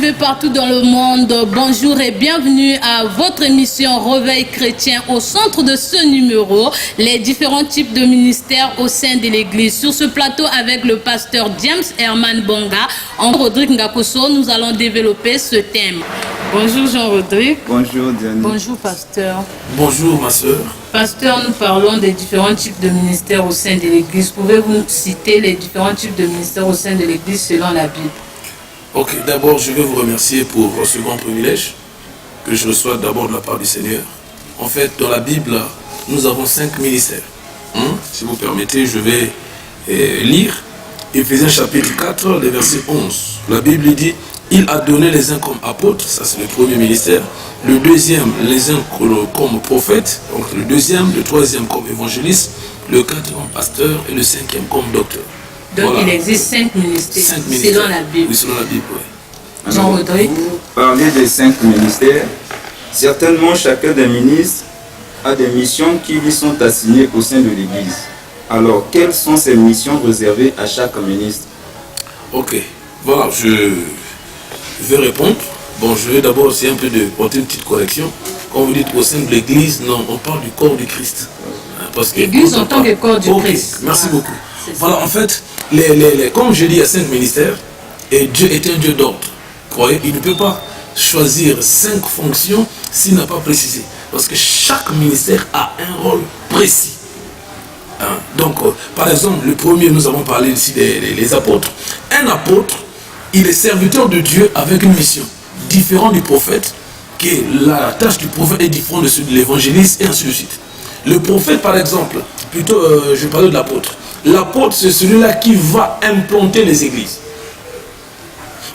suivez partout dans le monde, bonjour et bienvenue à votre émission Réveil chrétien. Au centre de ce numéro, les différents types de ministères au sein de l'Église. Sur ce plateau avec le pasteur James Herman Bonga, en Rodrigue Ngakoso, nous allons développer ce thème. Bonjour Jean-Rodrigue. Bonjour Diane. Bonjour pasteur. Bonjour ma soeur. Pasteur, nous parlons des différents types de ministères au sein de l'Église. Pouvez-vous nous citer les différents types de ministères au sein de l'Église selon la Bible? Ok, d'abord je veux vous remercier pour ce grand privilège que je reçois d'abord de la part du Seigneur. En fait, dans la Bible, nous avons 5 ministères. Si vous permettez, je vais lire Éphésiens chapitre 4, le verset 11. La Bible dit: il a donné les uns comme apôtres, ça c'est le premier ministère. Le deuxième, les uns comme prophètes. Donc le deuxième, le troisième comme évangéliste. Le quatrième comme pasteur et le cinquième comme docteur. Donc voilà. Il existe 5 ministères, selon la Bible. Oui, selon la Bible, oui. Jean-Rodrigue. Vous parlez des 5 ministères. Certainement, chacun des ministres a des missions qui lui sont assignées au sein de l'Église. Alors, quelles sont ces missions réservées à chaque ministre? Ok, voilà, je vais répondre. Bon, je vais d'abord essayer un peu de porter une petite correction. Quand vous dites au sein de l'Église, non, on parle du corps du Christ. Parce que l'Église en tant que corps du Christ. Merci beaucoup. Voilà, en fait, comme je dis, il y a 5 ministères, et Dieu est un Dieu d'ordre. Croyez, il ne peut pas choisir 5 fonctions s'il n'a pas précisé. Parce que chaque ministère a un rôle précis. Donc, par exemple, le premier, nous avons parlé ici des apôtres. Un apôtre, il est serviteur de Dieu avec une mission différente du prophète, que la tâche du prophète est différente de celle de l'évangéliste, et ainsi de suite. Le prophète, par exemple, plutôt, je parlais de l'apôtre. L'apôtre, c'est celui-là qui va implanter les églises.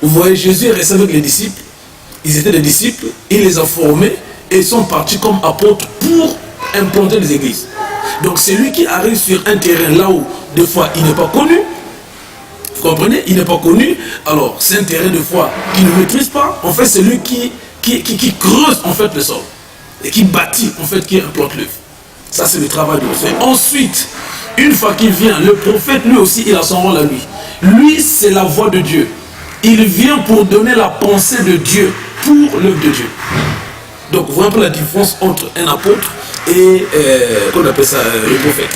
Vous voyez, Jésus est resté avec les disciples. Ils étaient des disciples, il les a formés et ils sont partis comme apôtres pour implanter les églises. Donc c'est lui qui arrive sur un terrain là où des fois il n'est pas connu. Vous comprenez? Il n'est pas connu. Alors c'est un terrain de fois qu'il ne maîtrise pas. En fait c'est lui qui creuse en fait le sol et qui bâtit en fait, qui implante l'œuvre. Ça c'est le travail de prophète. Ensuite, une fois qu'il vient, le prophète lui aussi il a son rôle à lui. Lui c'est la voix de Dieu. Il vient pour donner la pensée de Dieu pour l'œuvre de Dieu. Donc, vous voyez un peu la différence entre un apôtre et, qu'on appelle ça, le prophète.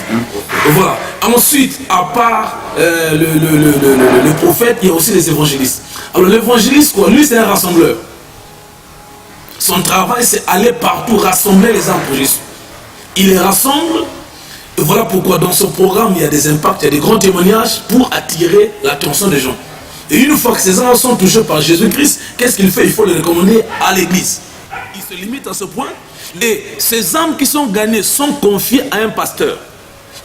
Voilà. Ensuite, à part le prophète, il y a aussi les évangélistes. Alors, l'évangéliste, quoi, lui, c'est un rassembleur. Son travail, c'est aller partout rassembler les âmes pour Jésus. Il les rassemble. Et voilà pourquoi, dans son programme, il y a des impacts, il y a des grands témoignages pour attirer l'attention des gens. Et une fois que ces âmes sont touchées par Jésus-Christ, qu'est-ce qu'il fait? Il faut les recommander à l'église. Il se limite à ce point. Et ces âmes qui sont gagnées sont confiées à un pasteur.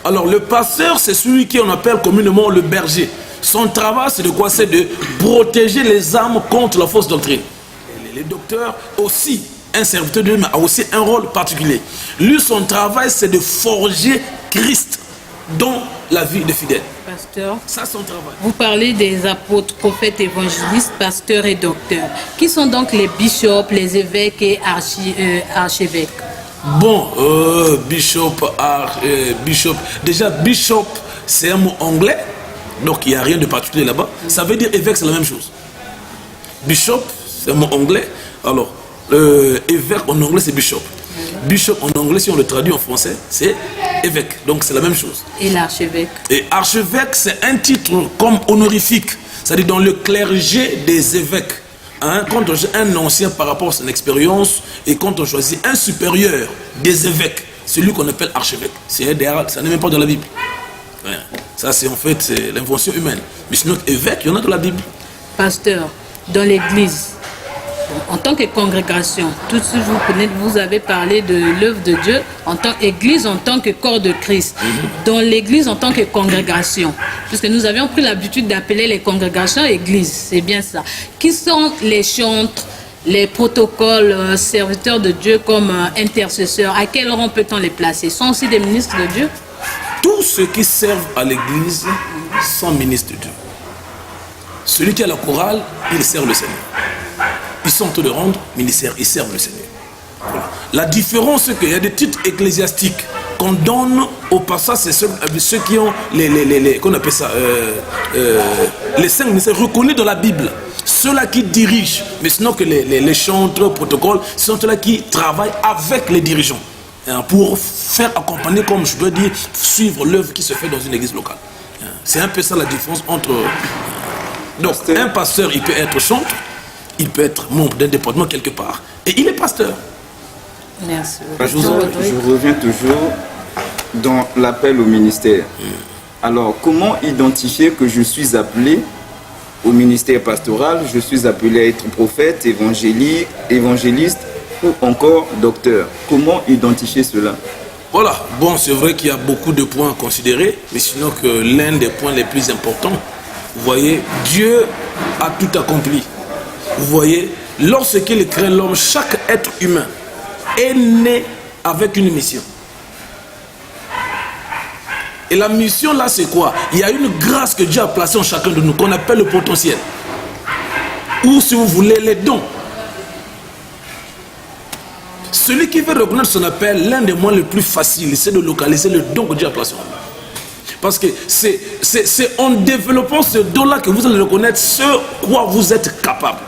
Alors le pasteur, c'est celui qu'on appelle communément le berger. Son travail, c'est de quoi? C'est de protéger les âmes contre la fausse doctrine. Et les docteurs aussi, un serviteur de Dieu, a aussi un rôle particulier. Lui, son travail, c'est de forger Christ dans la vie des fidèles. Pasteur, ça son travail. Vous parlez des apôtres, prophètes, évangélistes, pasteurs et docteurs. Qui sont donc les bishops, les évêques et archevêques? Bon, bishop. Déjà, bishop, c'est un mot anglais, donc il n'y a rien de particulier là-bas. Ça veut dire évêque, c'est la même chose. Bishop, c'est un mot anglais. Alors, évêque en anglais, c'est bishop. Bishop en anglais, si on le traduit en français, c'est évêque. Donc c'est la même chose. Et l'archevêque? Et archevêque, c'est un titre comme honorifique. C'est-à-dire dans le clergé des évêques. Quand on choisit un ancien par rapport à son expérience et quand on choisit un supérieur des évêques, celui qu'on appelle archevêque. Ça n'est même pas dans la Bible. Ça, c'est en fait l'invention humaine. Mais sinon, évêque, il y en a dans la Bible. Pasteur, dans l'église, en tant que congrégation, tout ce que vous avez parlé de l'œuvre de Dieu en tant qu'église, en tant que corps de Christ. Dans l'église en tant que congrégation, puisque nous avions pris l'habitude d'appeler les congrégations églises, c'est bien ça. Qui sont les chantres, les protocoles, serviteurs de Dieu comme intercesseurs? À quel rang peut-on les placer? Sont aussi des ministres de Dieu? Tous ceux qui servent à l'église sont ministres de Dieu. Celui qui a la chorale, il sert le Seigneur. Ils sont tous de rendre ministère, ils servent le Seigneur. Voilà. La différence, c'est qu'il y a des titres ecclésiastiques qu'on donne au passage, c'est ceux qui ont qu'on appelle ça, les 5 ministères reconnus dans la Bible. ceux-là qui dirigent, mais sinon que les chantres, protocoles, ce sont ceux-là qui travaillent avec les dirigeants pour faire accompagner, comme je dois dire, suivre l'œuvre qui se fait dans une église locale. C'est un peu ça la différence entre... Donc, un pasteur, il peut être chantre, il peut être membre d'un département quelque part, et il est pasteur. Merci. Je reviens toujours dans l'appel au ministère. Alors, comment identifier que je suis appelé au ministère pastoral, je suis appelé à être prophète, évangéliste ou encore docteur? Comment identifier cela? Voilà, bon, c'est vrai qu'il y a beaucoup de points à considérer, mais sinon que l'un des points les plus importants, vous voyez, Dieu a tout accompli. Vous voyez, lorsqu'il crée l'homme, chaque être humain est né avec une mission. Et la mission là, c'est quoi? Il y a une grâce que Dieu a placée en chacun de nous, qu'on appelle le potentiel. Ou si vous voulez, les dons. Celui qui veut reconnaître son appel, l'un des moyens les plus faciles, c'est de localiser le don que Dieu a placé en nous. Parce que c'est en développant ce don-là que vous allez reconnaître ce quoi vous êtes capable.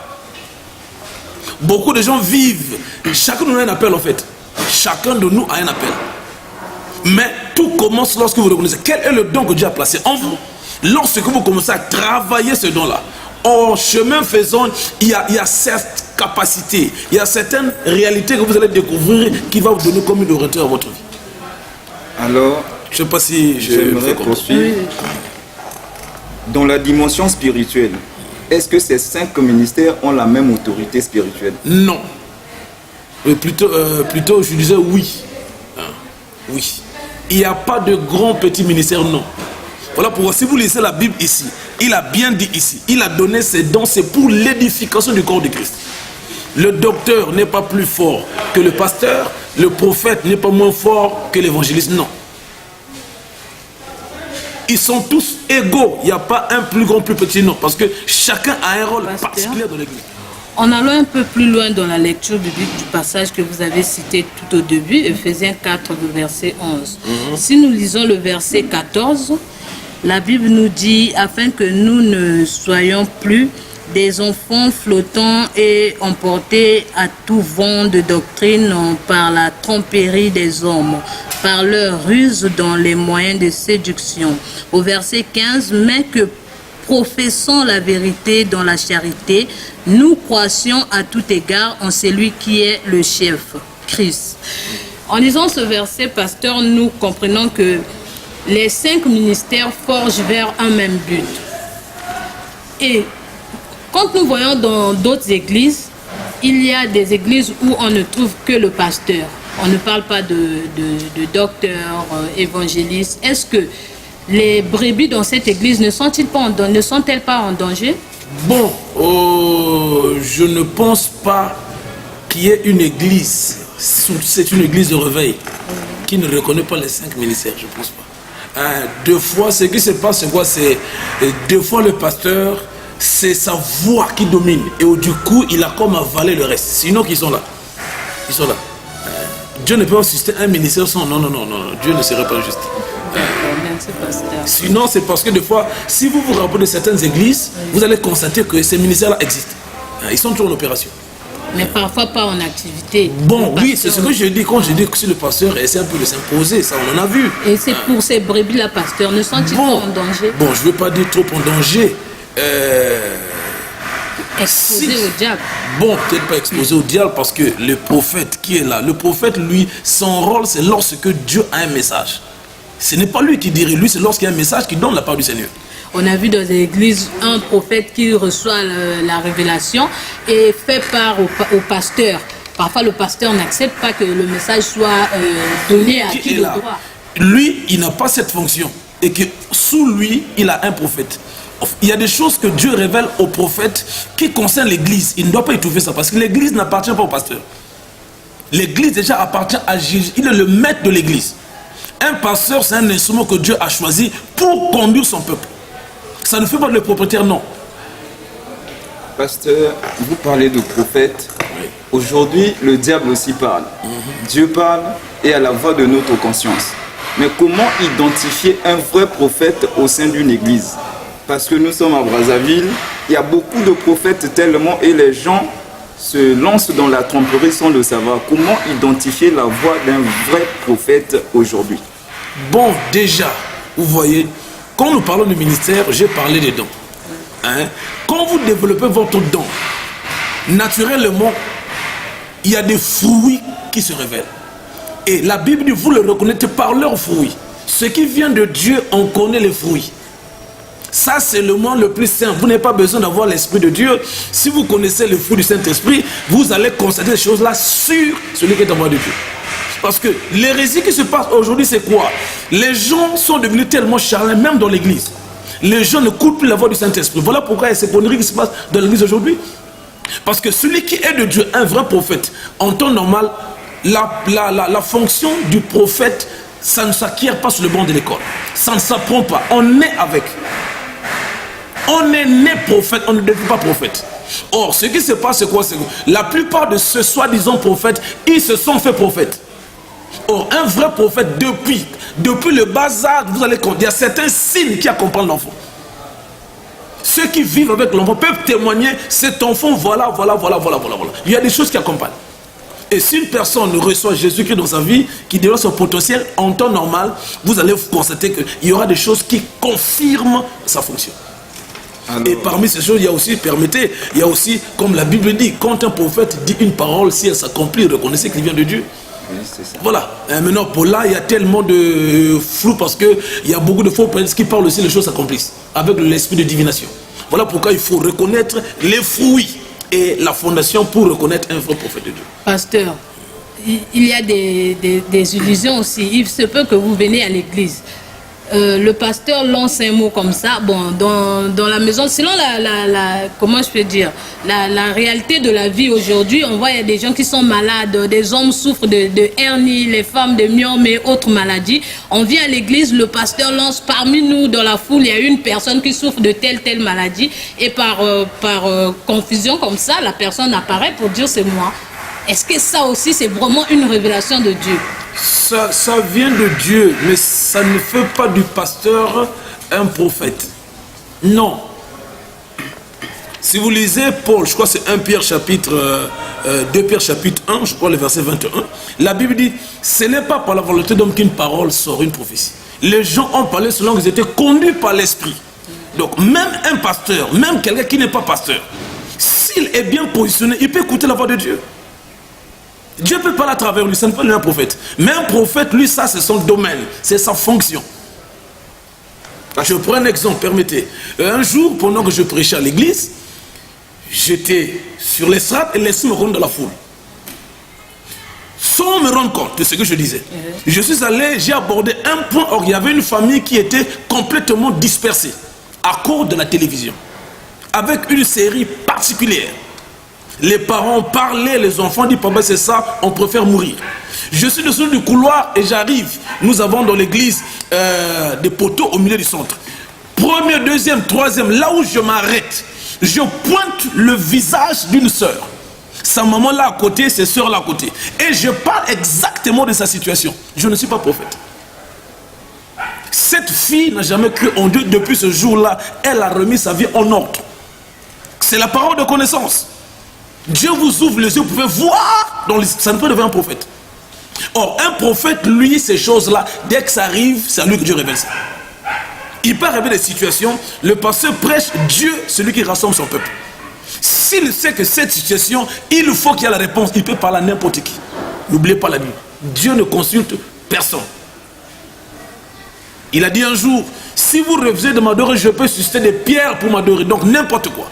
Beaucoup de gens vivent, chacun de nous a un appel en fait. Chacun de nous a un appel. Mais tout commence lorsque vous reconnaissez quel est le don que Dieu a placé en vous. Lorsque vous commencez à travailler ce don-là, en chemin faisant, il y a cette capacité, il y a certaines réalités que vous allez découvrir qui va vous donner comme une orientation à votre vie. Alors, je ne sais pas si j'aimerais poursuivre. Dans la dimension spirituelle, est-ce que ces 5 ministères ont la même autorité spirituelle? Non. Plutôt, je disais oui. Oui. Il n'y a pas de grand petit ministère, non. Voilà pourquoi, si vous lisez la Bible ici, il a bien dit ici, il a donné ses dons, c'est pour l'édification du corps de Christ. Le docteur n'est pas plus fort que le pasteur, le prophète n'est pas moins fort que l'évangéliste, non. Ils sont tous égaux, il n'y a pas un plus grand, plus petit, non, parce que chacun a un rôle particulier dans l'église. En allant un peu plus loin dans la lecture biblique du passage que vous avez cité tout au début, Ephésiens 4, le verset 11. Si nous lisons le verset 14, la Bible nous dit, afin que nous ne soyons plus des enfants flottants et emportés à tout vent de doctrine par la tromperie des hommes, par leur ruse dans les moyens de séduction. Au verset 15, mais que professons la vérité dans la charité, nous croissions à tout égard en celui qui est le chef, Christ. En lisant ce verset, pasteur, nous comprenons que les 5 ministères forgent vers un même but. Et quand nous voyons dans d'autres églises, il y a des églises où on ne trouve que le pasteur. On ne parle pas de docteur, évangéliste. Est-ce que les brebis dans cette église ne sont-elles pas en danger? Bon, je ne pense pas qu'il y ait une église, c'est une église de réveil, qui ne reconnaît pas les 5 ministères, je ne pense pas. Deux fois, ce qui se passe, c'est quoi? C'est deux fois le pasteur, c'est sa voix qui domine. Et du coup, il a comme avalé le reste. Sinon, ils sont là. Ils sont là. Dieu ne peut pas susciter un ministère sans... Non, Dieu ne serait pas juste. Sinon, c'est parce que des fois, si vous vous rappelez de certaines églises, vous allez constater que ces ministères-là existent. Ils sont toujours en opération. Mais parfois pas en activité. Bon, oui, c'est ce que je dis quand je dis que si le pasteur essaie un peu de s'imposer, ça on en a vu. Et c'est pour ces brebis-là, pasteur, ne sont-ils pas en danger? Bon, je ne veux pas dire trop en danger. Exposé au diable. Bon, peut-être pas exposé au diable parce que le prophète qui est là, le prophète, lui, son rôle, c'est lorsque Dieu a un message. Ce n'est pas lui qui dirait, lui, c'est lorsqu'il y a un message qui donne la part du Seigneur. On a vu dans les églises un prophète qui reçoit la révélation et fait part au pasteur. Parfois, le pasteur n'accepte pas que le message soit donné à qui le droit. Lui, il n'a pas cette fonction. Et que sous lui, il a un prophète. Il y a des choses que Dieu révèle au prophète qui concernent l'église. Il ne doit pas y trouver ça parce que l'église n'appartient pas au pasteur. L'église déjà appartient à Jésus. Il est le maître de l'église. Un pasteur, c'est un instrument que Dieu a choisi pour conduire son peuple. Ça ne fait pas de le propriétaire, non. Pasteur, vous parlez de prophète. Oui. Aujourd'hui, le diable aussi parle. Dieu parle et à la voix de notre conscience. Mais comment identifier un vrai prophète au sein d'une église? parce que nous sommes à Brazzaville, il y a beaucoup de prophètes tellement et les gens se lancent dans la tromperie sans le savoir. Comment identifier la voix d'un vrai prophète aujourd'hui? Bon, déjà, vous voyez, quand nous parlons du ministère, j'ai parlé des dons. Hein? Quand vous développez votre don, naturellement, il y a des fruits qui se révèlent. Et la Bible dit, vous le reconnaissez par leurs fruits. Ce qui vient de Dieu, on connaît les fruits. Ça, c'est le mot le plus simple. Vous n'avez pas besoin d'avoir l'Esprit de Dieu. Si vous connaissez le fruit du Saint-Esprit, vous allez constater ces choses-là sur celui qui est en voie de Dieu. Parce que l'hérésie qui se passe aujourd'hui, c'est quoi? Les gens sont devenus tellement charlats, même dans l'église. Les gens ne coulent plus la voix du Saint-Esprit. Voilà pourquoi il y a ces conneries qui se passent dans l'église aujourd'hui. Parce que celui qui est de Dieu, un vrai prophète, en temps normal, la fonction du prophète, ça ne s'acquiert pas sur le banc de l'école. Ça ne s'apprend pas. On est avec. On est né prophète, on ne devient pas prophète. Or, ce qui se passe, c'est quoi? La plupart de ceux soi-disant prophètes, ils se sont fait prophètes. Or, un vrai prophète, depuis le bas âge, vous allez comprendre, il y a certains signes qui accompagnent l'enfant. Ceux qui vivent avec l'enfant peuvent témoigner, cet enfant, voilà. Il y a des choses qui accompagnent. Et si une personne reçoit Jésus-Christ dans sa vie, qui développe son potentiel en temps normal, vous allez constater qu'il y aura des choses qui confirment sa fonction. Alors, et parmi ces choses, il y a aussi, permettez, il y a aussi, comme la Bible dit, quand un prophète dit une parole, si elle s'accomplit, reconnaissez qu'il vient de Dieu. Oui, c'est ça. Voilà. Et maintenant, pour là, il y a tellement de flou parce qu'il y a beaucoup de faux prophètes qui parlent aussi, les choses s'accomplissent avec l'esprit de divination. Voilà pourquoi il faut reconnaître les fruits et la fondation pour reconnaître un vrai prophète de Dieu. Pasteur, il y a des illusions aussi. Il se peut que vous venez à l'église. Le pasteur lance un mot comme ça, bon, dans la maison, sinon comment je peux dire, la réalité de la vie aujourd'hui, on voit il y a des gens qui sont malades, des hommes souffrent de hernie, les femmes de myome et autres maladies. On vient à l'église, le pasteur lance parmi nous, dans la foule, il y a une personne qui souffre de telle maladie, et par confusion comme ça, la personne apparaît pour dire c'est moi. Est-ce que ça aussi c'est vraiment une révélation de Dieu? Ça vient de Dieu, mais ça ne fait pas du pasteur un prophète. Non. Si vous lisez Paul, je crois que c'est 2 Pierre chapitre 1, je crois le verset 21, la Bible dit, ce n'est pas par la volonté d'homme qu'une parole sort, une prophétie. Les gens ont parlé selon qu'ils étaient conduits par l'esprit. Donc même un pasteur, même quelqu'un qui n'est pas pasteur, s'il est bien positionné, il peut écouter la voix de Dieu. Dieu peut parler à travers lui, ça ne peut pas être un prophète. Mais un prophète, lui, ça c'est son domaine, c'est sa fonction. Je prends un exemple, permettez. Un jour, pendant que je prêchais à l'église, j'étais sur l'estrade et laissé me rendre dans la foule. Sans me rendre compte de ce que je disais. Je suis allé, j'ai abordé un point, or il y avait une famille qui était complètement dispersée à cause de la télévision, avec une série particulière. Les parents parlaient, les enfants disent, papa c'est ça, on préfère mourir. Je suis dessous du couloir et j'arrive. Nous avons dans l'église des poteaux au milieu du centre. Premier, deuxième, troisième, là où je m'arrête, je pointe le visage d'une sœur. Sa maman là à côté, ses sœurs là à côté. Et je parle exactement de sa situation. Je ne suis pas prophète. Cette fille n'a jamais cru en Dieu. Depuis ce jour-là, elle a remis sa vie en ordre. C'est la parole de connaissance. Dieu vous ouvre les yeux, vous pouvez voir, ça ne peut devenir un prophète. Or, un prophète, lui, ces choses-là, dès que ça arrive, c'est à lui que Dieu révèle ça. Il peut arriver des situations, le pasteur prêche, Dieu, celui qui rassemble son peuple. S'il sait que cette situation, il faut qu'il y ait la réponse, il peut parler à n'importe qui. N'oubliez pas la Bible. Dieu ne consulte personne. Il a dit un jour, si vous refusez de m'adorer, je peux susciter des pierres pour m'adorer. Donc n'importe quoi.